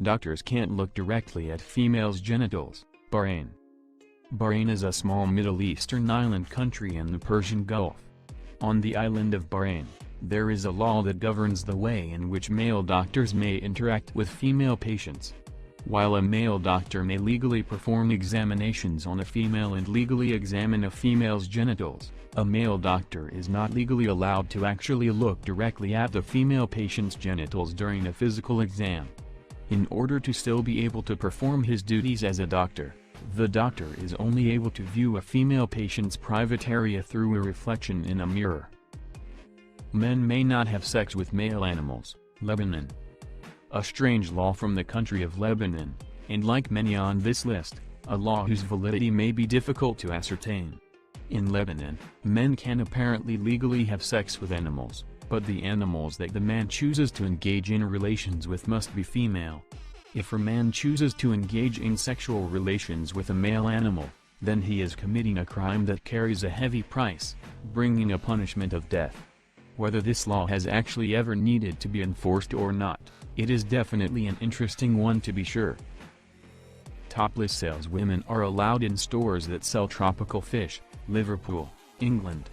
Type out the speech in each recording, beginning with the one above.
Doctors can't look directly at females' genitals. Bahrain. Bahrain is a small Middle Eastern island country in the Persian Gulf. On the island of Bahrain, there is a law that governs the way in which male doctors may interact with female patients. While a male doctor may legally perform examinations on a female and legally examine a female's genitals, a male doctor is not legally allowed to actually look directly at the female patient's genitals during a physical exam. In order to still be able to perform his duties as a doctor, the doctor is only able to view a female patient's private area through a reflection in a mirror. Men may not have sex with male animals. Lebanon. A strange law from the country of Lebanon, and like many on this list, a law whose validity may be difficult to ascertain. In Lebanon, men can apparently legally have sex with animals, but the animals that the man chooses to engage in relations with must be female. If a man chooses to engage in sexual relations with a male animal, then he is committing a crime that carries a heavy price, bringing a punishment of death. Whether this law has actually ever needed to be enforced or not, it is definitely an interesting one to be sure. Topless saleswomen are allowed in stores that sell tropical fish. Liverpool, England.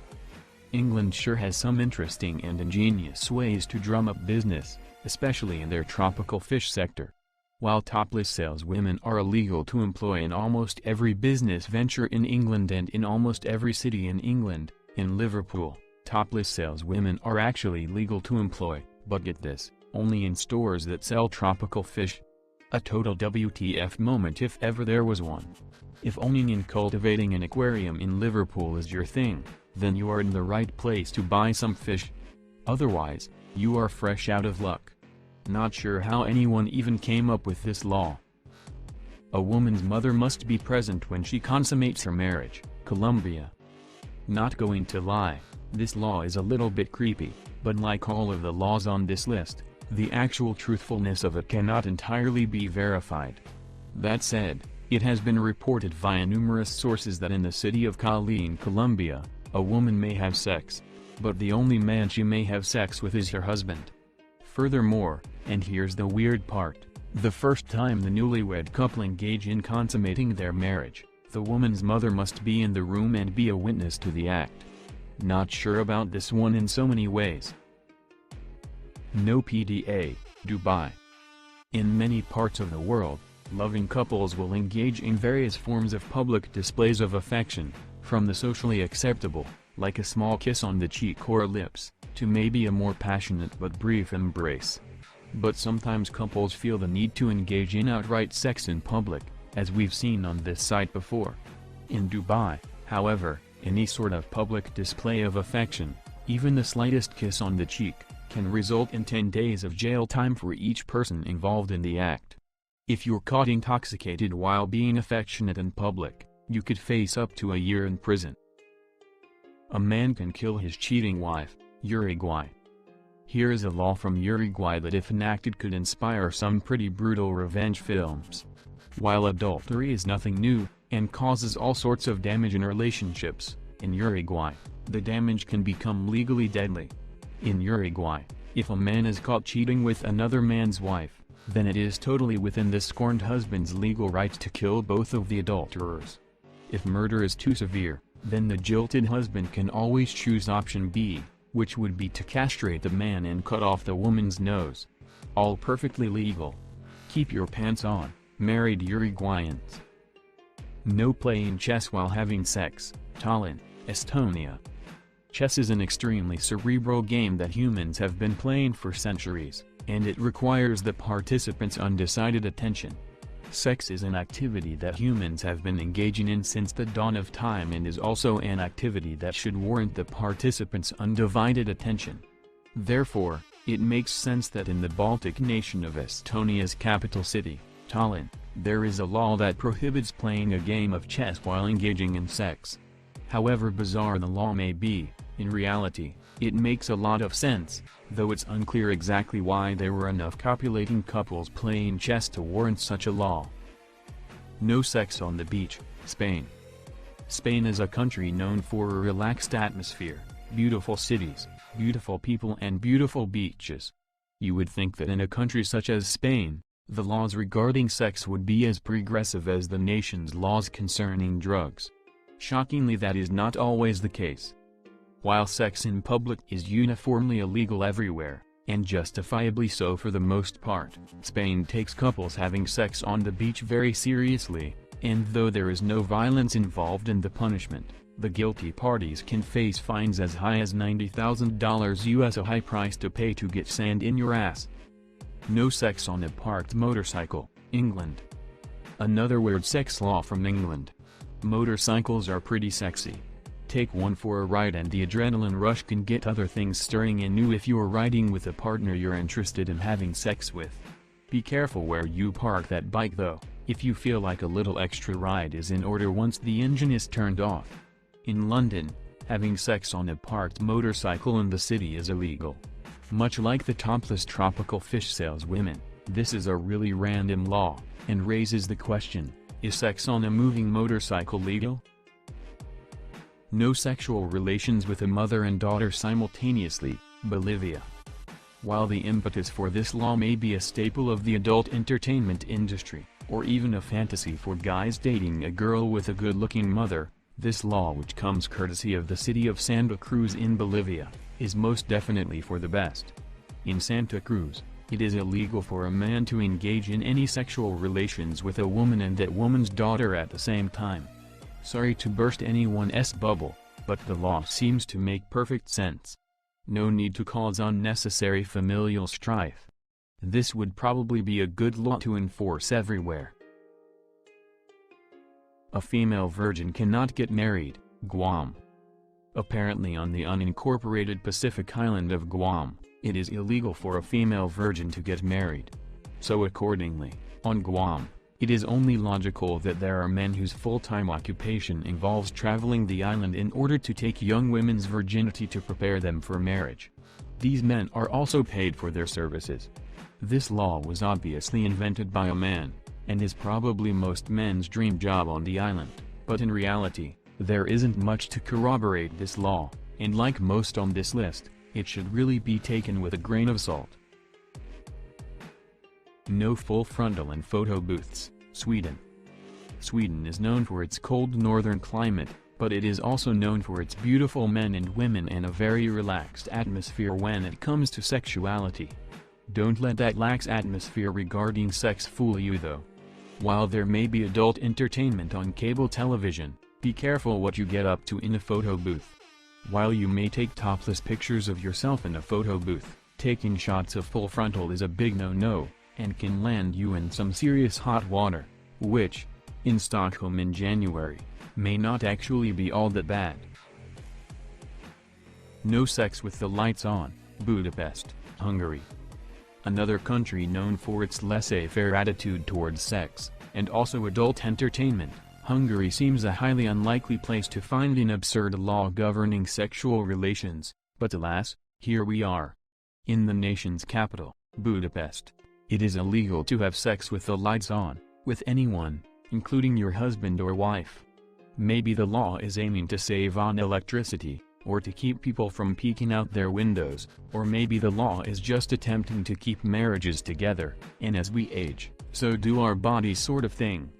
England sure has some interesting and ingenious ways to drum up business, especially in their tropical fish sector. While topless saleswomen are illegal to employ in almost every business venture in England and in almost every city in England, in Liverpool, topless saleswomen are actually legal to employ, but get this, only in stores that sell tropical fish. A total WTF moment if ever there was one. If owning and cultivating an aquarium in Liverpool is your thing, then you are in the right place to buy some fish. Otherwise, you are fresh out of luck. Not sure how anyone even came up with this law. A woman's mother must be present when she consummates her marriage. Colombia. Not going to lie, this law is a little bit creepy, but like all of the laws on this list, the actual truthfulness of it cannot entirely be verified. That said, it has been reported via numerous sources that in the city of Cali in Colombia, a woman may have sex, but the only man she may have sex with is her husband. Furthermore, and here's the weird part, the first time the newlywed couple engage in consummating their marriage, the woman's mother must be in the room and be a witness to the act. Not sure about this one in so many ways. No PDA, Dubai. In many parts of the world, loving couples will engage in various forms of public displays of affection, from the socially acceptable, like a small kiss on the cheek or lips, to maybe a more passionate but brief embrace. But sometimes couples feel the need to engage in outright sex in public, as we've seen on this site before. In Dubai, however, any sort of public display of affection, even the slightest kiss on the cheek, can result in 10 days of jail time for each person involved in the act. If you're caught intoxicated while being affectionate in public, you could face up to a year in prison. A man can kill his cheating wife. Uruguay. Here is a law from Uruguay that if enacted could inspire some pretty brutal revenge films. While adultery is nothing new, and causes all sorts of damage in relationships, in Uruguay, the damage can become legally deadly. In Uruguay, if a man is caught cheating with another man's wife, then it is totally within the scorned husband's legal rights to kill both of the adulterers. If murder is too severe, then the jilted husband can always choose option B, which would be to castrate the man and cut off the woman's nose. All perfectly legal. Keep your pants on, married Uruguayans. No playing chess while having sex. Tallinn, Estonia. Chess is an extremely cerebral game that humans have been playing for centuries, and it requires the participants' undecided attention. Sex is an activity that humans have been engaging in since the dawn of time and is also an activity that should warrant the participants' undivided attention. Therefore, it makes sense that in the Baltic nation of Estonia's capital city, Tallinn, there is a law that prohibits playing a game of chess while engaging in sex. However bizarre the law may be, in reality, it makes a lot of sense, though it's unclear exactly why there were enough copulating couples playing chess to warrant such a law. No sex on the beach, Spain. Spain is a country known for a relaxed atmosphere, beautiful cities, beautiful people and beautiful beaches. You would think that in a country such as Spain, the laws regarding sex would be as progressive as the nation's laws concerning drugs. Shockingly, that is not always the case. While sex in public is uniformly illegal everywhere, and justifiably so for the most part, Spain takes couples having sex on the beach very seriously, and though there is no violence involved in the punishment, the guilty parties can face fines as high as $90,000 US, a high price to pay to get sand in your ass. No sex on a parked motorcycle, England. Another weird sex law from England. Motorcycles are pretty sexy. Take one for a ride and the adrenaline rush can get other things stirring in you if you're riding with a partner you're interested in having sex with. Be careful where you park that bike though, if you feel like a little extra ride is in order once the engine is turned off. In London, having sex on a parked motorcycle in the city is illegal. Much like the topless tropical fish saleswomen, this is a really random law, and raises the question, is sex on a moving motorcycle legal? No sexual relations with a mother and daughter simultaneously, Bolivia. While the impetus for this law may be a staple of the adult entertainment industry, or even a fantasy for guys dating a girl with a good-looking mother, this law, which comes courtesy of the city of Santa Cruz in Bolivia, is most definitely for the best. In Santa Cruz, it is illegal for a man to engage in any sexual relations with a woman and that woman's daughter at the same time. Sorry to burst anyone's bubble, but the law seems to make perfect sense. No need to cause unnecessary familial strife. This would probably be a good law to enforce everywhere. A female virgin cannot get married, Guam. Apparently on the unincorporated Pacific island of Guam, it is illegal for a female virgin to get married. So accordingly, on Guam, it is only logical that there are men whose full-time occupation involves traveling the island in order to take young women's virginity to prepare them for marriage. These men are also paid for their services. This law was obviously invented by a man, and is probably most men's dream job on the island, but in reality, there isn't much to corroborate this law, and like most on this list, it should really be taken with a grain of salt. No full frontal in photo booths, Sweden. Sweden is known for its cold northern climate, but it is also known for its beautiful men and women and a very relaxed atmosphere when it comes to sexuality. Don't let that lax atmosphere regarding sex fool you though. While there may be adult entertainment on cable television, be careful what you get up to in a photo booth. While you may take topless pictures of yourself in a photo booth, taking shots of full frontal is a big no-no, and can land you in some serious hot water, which, in Stockholm in January, may not actually be all that bad. No sex with the lights on, Budapest, Hungary. Another country known for its laissez-faire attitude towards sex, and also adult entertainment, Hungary seems a highly unlikely place to find an absurd law governing sexual relations, but alas, here we are. In the nation's capital, Budapest, it is illegal to have sex with the lights on, with anyone, including your husband or wife. Maybe the law is aiming to save on electricity, or to keep people from peeking out their windows, or maybe the law is just attempting to keep marriages together, and as we age, so do our bodies sort of thing.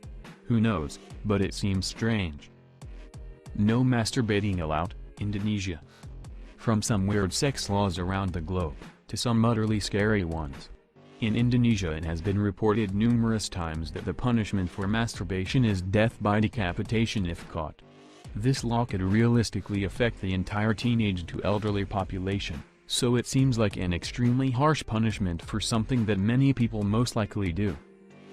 Who knows, but it seems strange. No masturbating allowed, Indonesia. From some weird sex laws around the globe, to some utterly scary ones. In Indonesia it has been reported numerous times that the punishment for masturbation is death by decapitation if caught. This law could realistically affect the entire teenage to elderly population, so it seems like an extremely harsh punishment for something that many people most likely do.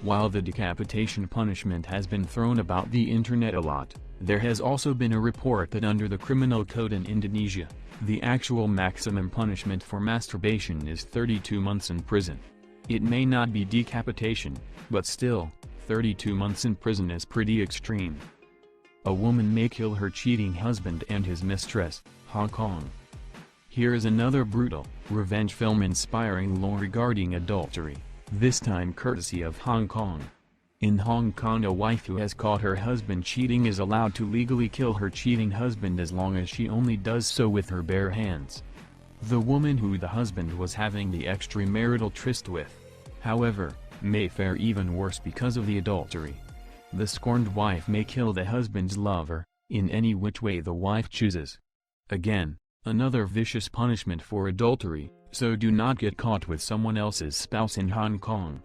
While the decapitation punishment has been thrown about the internet a lot, there has also been a report that under the criminal code in Indonesia, the actual maximum punishment for masturbation is 32 months in prison. It may not be decapitation, but still, 32 months in prison is pretty extreme. A woman may kill her cheating husband and his mistress, Hong Kong. Here is another brutal, revenge film inspiring law regarding adultery, this time courtesy of Hong Kong. In Hong Kong, a wife who has caught her husband cheating is allowed to legally kill her cheating husband as long as she only does so with her bare hands. The woman who the husband was having the extramarital tryst with, however, may fare even worse because of the adultery. The scorned wife may kill the husband's lover, in any which way the wife chooses. Again, another vicious punishment for adultery, so do not get caught with someone else's spouse in Hong Kong.